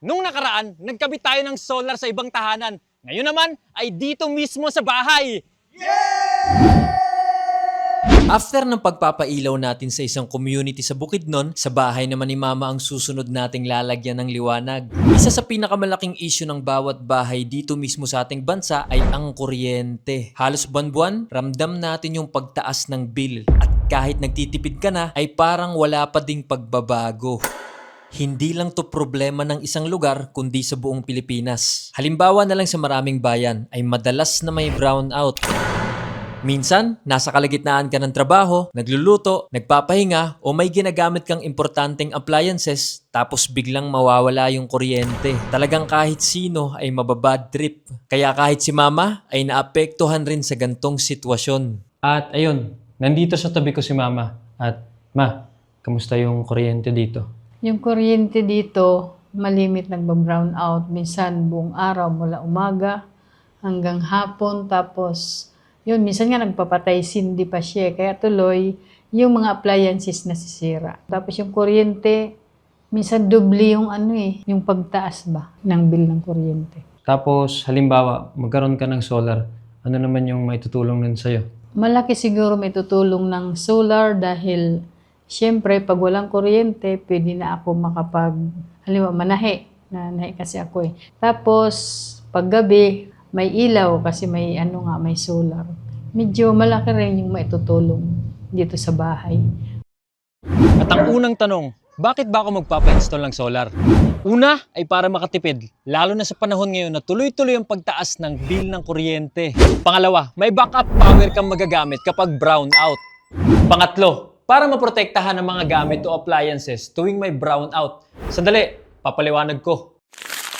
Nung nakaraan, nagkabit tayo ng solar sa ibang tahanan. Ngayon naman ay dito mismo sa bahay. After ng pagpapailaw natin sa isang community sa Bukidnon, sa bahay naman ni Mama ang susunod nating lalagyan ng liwanag. Isa sa pinakamalaking issue ng bawat bahay dito mismo sa ating bansa ay ang kuryente. Halos buwan-buwan, ramdam natin yung pagtaas ng bill. At kahit nagtitipid ka na, ay parang wala pa ding pagbabago. Hindi lang to problema ng isang lugar kundi sa buong Pilipinas. Halimbawa na lang sa maraming bayan ay madalas na may brownout. Minsan, nasa kalagitnaan ka ng trabaho, nagluluto, nagpapahinga o may ginagamit kang importanteng appliances tapos biglang mawawala yung kuryente. Talagang kahit sino ay mababad trip. Kaya kahit si Mama ay naapektuhan rin sa gantong sitwasyon. At ayun, nandito sa tabi ko si Mama. At Ma, kamusta yung kuryente dito? Yung kuryente dito, malimit nagba-brown out. Minsan buong araw mula umaga hanggang hapon. Tapos, yun, minsan nga nagpapatay sindi pa siya. Kaya tuloy, yung mga appliances nasisira. Tapos yung kuryente, minsan doble yung yung pagtaas ba ng bill ng kuryente. Tapos, halimbawa, magkaroon ka ng solar. Ano naman yung may tutulong nun sa'yo? Malaki siguro may tutulong ng solar dahil siyempre, pag walang kuryente, pwede na ako halimbawa, manahe. Nanahe kasi ako eh. Tapos, paggabi, may ilaw kasi may may solar. Medyo malaki rin yung maitutulong dito sa bahay. At ang unang tanong, bakit ba ako magpapa-install ng solar? Una ay para makatipid, lalo na sa panahon ngayon na tuloy-tuloy ang pagtaas ng bill ng kuryente. Pangalawa, may backup power kang magagamit kapag brown out. Pangatlo, para maprotektahan ang mga gamit o appliances tuwing may brown out. Sandali, papaliwanag ko.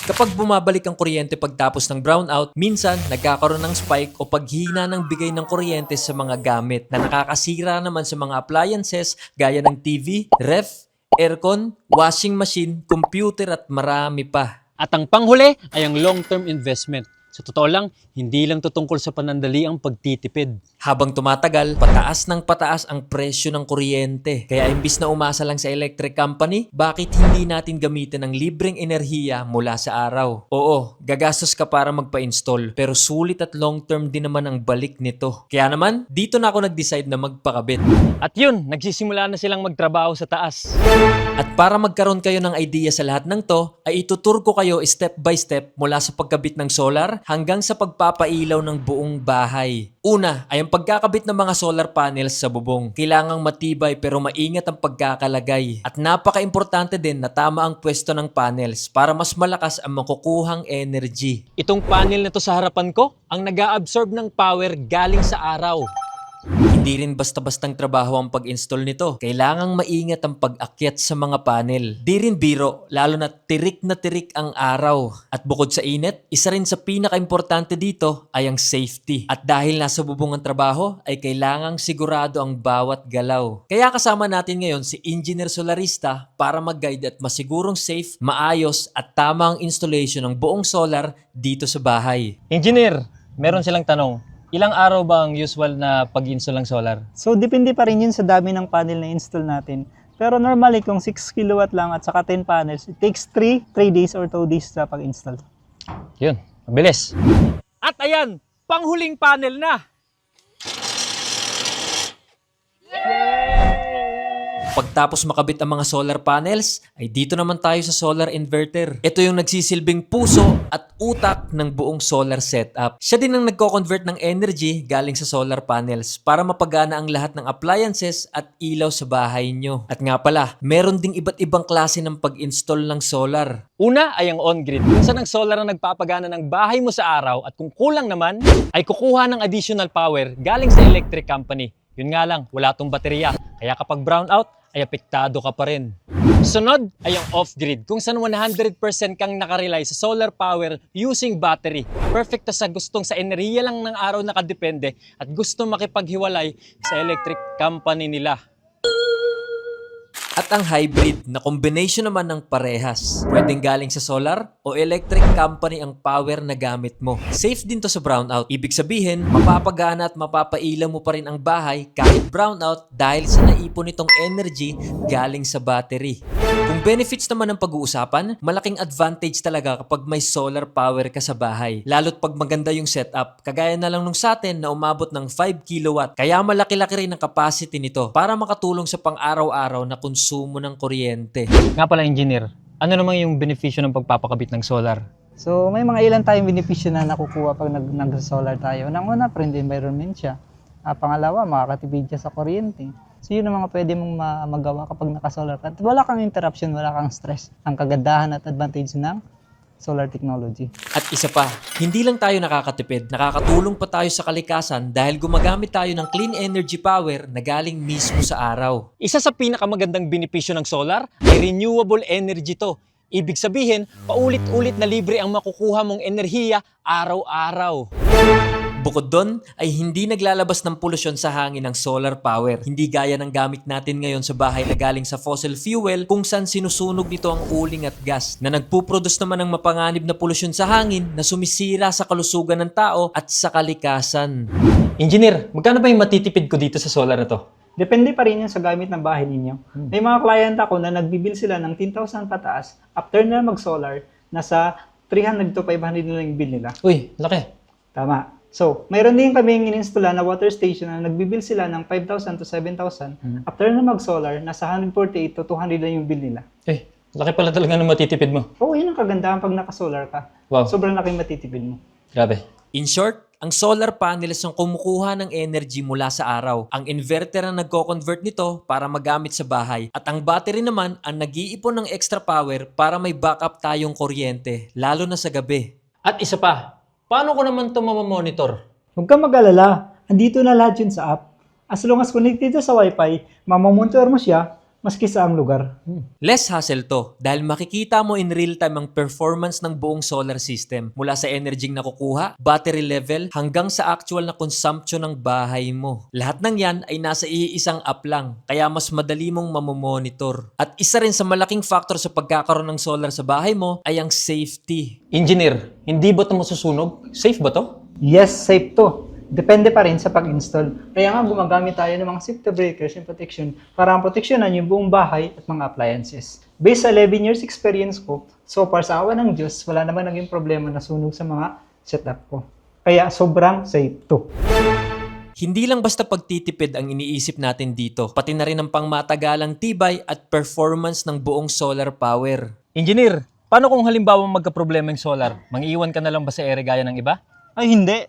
Kapag bumabalik ang kuryente pagtapos ng brownout, minsan nagkakaroon ng spike o paghina ng bigay ng kuryente sa mga gamit na nakakasira naman sa mga appliances gaya ng TV, ref, aircon, washing machine, computer at marami pa. At ang panghuli ay ang long-term investment. Sa totoo lang, hindi lang tutungkol sa panandali ang pagtitipid. Habang tumatagal, pataas ng pataas ang presyo ng kuryente. Kaya imbis na umasa lang sa electric company, bakit hindi natin gamitin ang libreng enerhiya mula sa araw? Oo, gagastos ka para magpa-install, pero sulit at long-term din naman ang balik nito. Kaya naman, dito na ako nag-decide na magpakabit. At yun, nagsisimula na silang magtrabaho sa taas. At para magkaroon kayo ng idea sa lahat ng to, ay itutur ko kayo step by step mula sa pagkabit ng solar hanggang sa pagpapailaw ng buong bahay. Una ay ang pagkakabit ng mga solar panels sa bubong. Kailangang matibay pero maingat ang pagkakalagay. At napaka-importante din na tama ang pwesto ng panels para mas malakas ang makukuhang energy. Itong panel na to sa harapan ko, ang nag-a-absorb ng power galing sa araw. Hindi rin basta-bastang trabaho ang pag-install nito. Kailangang maingat ang pag-akyat sa mga panel. Di rin biro, lalo na tirik ang araw. At bukod sa init, isa rin sa pinaka-importante dito ay ang safety. At dahil nasa bubong ang trabaho, ay kailangang sigurado ang bawat galaw. Kaya kasama natin ngayon si Engineer Solarista para mag-guide at masigurong safe, maayos at tama ang installation ng buong solar dito sa bahay. Engineer, meron silang tanong. Ilang araw ba ang usual na pag-install ng solar? So, depende pa rin yun sa dami ng panel na install natin. Pero normally, kung 6 kilowatt lang at saka 10 panels, it takes 3 days or 2 days sa pag-install. Yun, mabilis. At ayan, panghuling panel na. Pagtapos makabit ang mga solar panels, ay dito naman tayo sa solar inverter. Ito yung nagsisilbing puso at utak ng buong solar setup. Siya din ang nagko-convert ng energy galing sa solar panels para mapagana ang lahat ng appliances at ilaw sa bahay nyo. At nga pala, meron ding iba't ibang klase ng pag-install ng solar. Una ay ang on-grid. Kung saan ang solar ang nagpapagana ng bahay mo sa araw at kung kulang naman, ay kukuha ng additional power galing sa electric company. Yun nga lang, wala tong baterya. Kaya kapag brown out, ay apektado ka pa rin. Sunod ay ang off-grid, kung saan 100% kang nakarely sa solar power using battery. Perfect sa gustong sa enerhiya lang ng araw nakadepende at gusto makipaghiwalay sa electric company nila. At ang hybrid na combination naman ng parehas. Pwedeng galing sa solar o electric company ang power na gamit mo. Safe din to sa brownout. Ibig sabihin, mapapagana at mapapailaw mo pa rin ang bahay kahit brownout dahil sa naipon nitong energy galing sa battery. Kung benefits naman ang pag-uusapan, malaking advantage talaga kapag may solar power ka sa bahay. Lalo't pag maganda yung setup, kagaya na lang nung sa atin na umabot ng 5 kilowatt. Kaya malaki-laki rin ang capacity nito para makatulong sa pang-araw-araw na konsumo ng kuryente. Nga pala, engineer, ano namang yung benepisyo ng pagpapakabit ng solar? So may mga ilan tayong benepisyo na nakukuha pag nag-solar tayo. Unang-una, friendly environment siya. Pangalawa, makakatipid siya sa kuryente. So yun ang mga pwede mong magawa kapag naka-solar ka. At wala kang interruption, wala kang stress. Ang kagandahan at advantage ng solar technology. At isa pa, hindi lang tayo nakakatipid, nakakatulong pa tayo sa kalikasan dahil gumagamit tayo ng clean energy power na galing mismo sa araw. Isa sa pinakamagandang benepisyo ng solar ay renewable energy to. Ibig sabihin, paulit-ulit na libre ang makukuha mong enerhiya araw-araw. Bukod doon, ay hindi naglalabas ng polusyon sa hangin ng solar power. Hindi gaya ng gamit natin ngayon sa bahay na galing sa fossil fuel kung saan sinusunog nito ang uling at gas na nagpuproduce naman ng mapanganib na polusyon sa hangin na sumisira sa kalusugan ng tao at sa kalikasan. Engineer, magkano ba yung matitipid ko dito sa solar na to? Depende pa rin yan sa gamit ng bahay ninyo. May mga client ako na nagbibil sila ng 10,000 pataas. After na mag-solar, nasa 300 to 500 na lang yung bill nila. Uy, laki. Tama. So, mayroon din kaming in-installa na water station na nagbibil sila ng 5,000 to 7,000. After na mag-solar, nasa 148 to 200 na yung bill nila. Eh, laki pala talaga ng matitipid mo. Oo, yun ang kagandahan pag naka-solar ka. Wow. Sobrang laking matitipid mo. Grabe. In short, ang solar panels ang kumukuha ng energy mula sa araw. Ang inverter ang nagko-convert nito para magamit sa bahay. At ang battery naman ang nag-iipon ng extra power para may backup tayong kuryente, lalo na sa gabi. At isa pa, paano ko naman ito mamamonitor? Huwag kang mag-alala. Andito na lahat yun sa app. As long as connected sa Wi-Fi, mamamonitor mo siya maski sa ang lugar. Less hassle to dahil makikita mo in real time ang performance ng buong solar system mula sa energy na nakukuha, battery level, hanggang sa actual na consumption ng bahay mo. Lahat ng yan ay nasa iisang app lang, kaya mas madali mong mamomonitor. At isa rin sa malaking factor sa pagkakaroon ng solar sa bahay mo ay ang safety. Engineer, hindi ba ito masusunog? Safe ba to? Yes, safe to. Depende pa rin sa pag-install. Kaya nga gumagamit tayo ng mga safety breakers and protection para proteksyonan yung buong bahay at mga appliances. Based sa 11 years experience ko, so far sa awa ng Diyos, wala naman naging problema na sunog sa mga setup ko. Kaya sobrang safe to. Hindi lang basta pagtitipid ang iniisip natin dito, pati na rin ang pangmatagalang tibay at performance ng buong solar power. Engineer, paano kung halimbawa magka-problema yung solar? Mangiiwan ka na lang ba sa ere gaya ng iba? Ay hindi.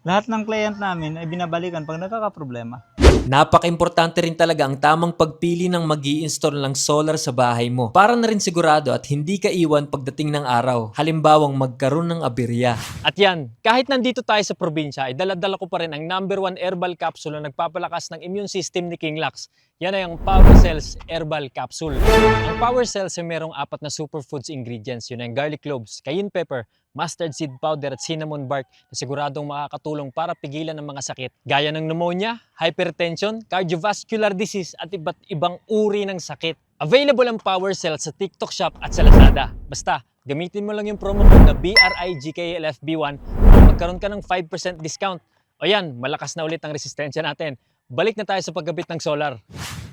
Lahat ng client namin ay binabalikan pag nagkakaproblema. Napaka-importante rin talaga ang tamang pagpili ng mag-i-install ng solar sa bahay mo para na rin sigurado at hindi ka iwan pagdating ng araw, halimbawang magkaroon ng aberya. At yan, kahit nandito tayo sa probinsya, ay dala-dala ko pa rin ang #1 herbal capsule na nagpapalakas ng immune system ni King Lux. Yan ay ang Power Cells Herbal Capsule. Ang Power Cells ay merong 4 na superfoods ingredients. Yun ay garlic cloves, cayenne pepper, mustard seed powder at cinnamon bark na siguradong makakatulong para pigilan ng mga sakit gaya ng pneumonia, hypertension, cardiovascular disease at iba't ibang uri ng sakit. Available ang Power Cells sa TikTok Shop at sa Lazada. Basta, gamitin mo lang yung promo code na BRIGKLFB1 para magkaroon ka ng 5% discount. O yan, malakas na ulit ang resistensya natin. Balik na tayo sa paggamit ng solar.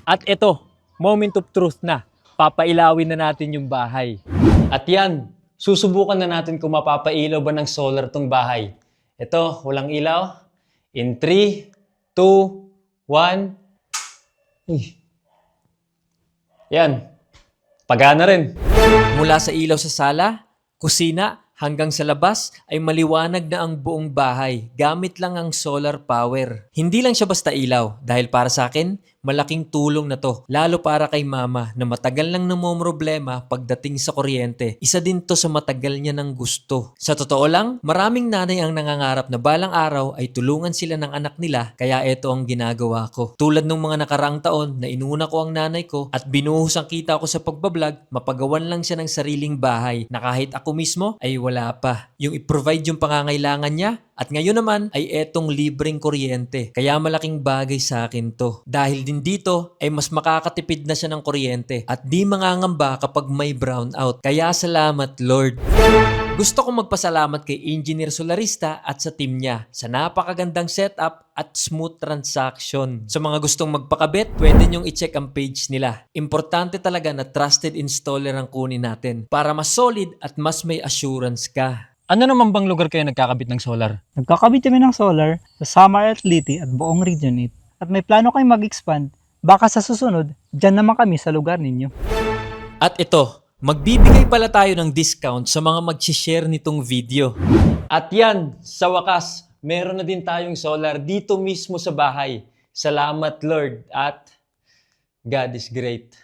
At ito, moment of truth na. Papailawin na natin yung bahay. At yan, susubukan na natin kung mapapailaw ba ng solar tong bahay. Ito, walang ilaw. In 3, 2, 1. Uy. Yan. Pagana rin. Mula sa ilaw sa sala, kusina, hanggang sa labas ay maliwanag na ang buong bahay gamit lang ang solar power. Hindi lang siya basta ilaw dahil para sa akin, malaking tulong na to. Lalo para kay mama na matagal nang namomroblema pagdating sa kuryente. Isa din to sa matagal niya ng gusto. Sa totoo lang, maraming nanay ang nangangarap na balang araw ay tulungan sila ng anak nila kaya ito ang ginagawa ko. Tulad ng mga nakaraang taon na inuna ko ang nanay ko at binuhos ang kita ko sa pagbablog, mapagawan lang siya ng sariling bahay na kahit ako mismo ay wala pa. Yung i-provide yung pangangailangan niya At ngayon naman ay etong libreng kuryente. Kaya malaking bagay sa akin to. Dahil din dito ay mas makakatipid na siya ng kuryente at di mangangamba kapag may brownout. Kaya salamat Lord. Gusto kong magpasalamat kay Engineer Solarista at sa team niya sa napakagandang setup at smooth transaction. Sa mga gustong magpakabit, pwede nyong i-check ang page nila. Importante talaga na trusted installer ang kunin natin para mas solid at mas may assurance ka. Ano naman bang lugar kayo nagkakabit ng solar? Nagkakabit kami ng solar sa Samar at Leyte at buong Region 8. At may plano kayong mag-expand, baka sa susunod, dyan naman kami sa lugar ninyo. At ito, magbibigay pala tayo ng discount sa mga mag-share nitong video. At yan, sa wakas, meron na din tayong solar dito mismo sa bahay. Salamat Lord at God is great.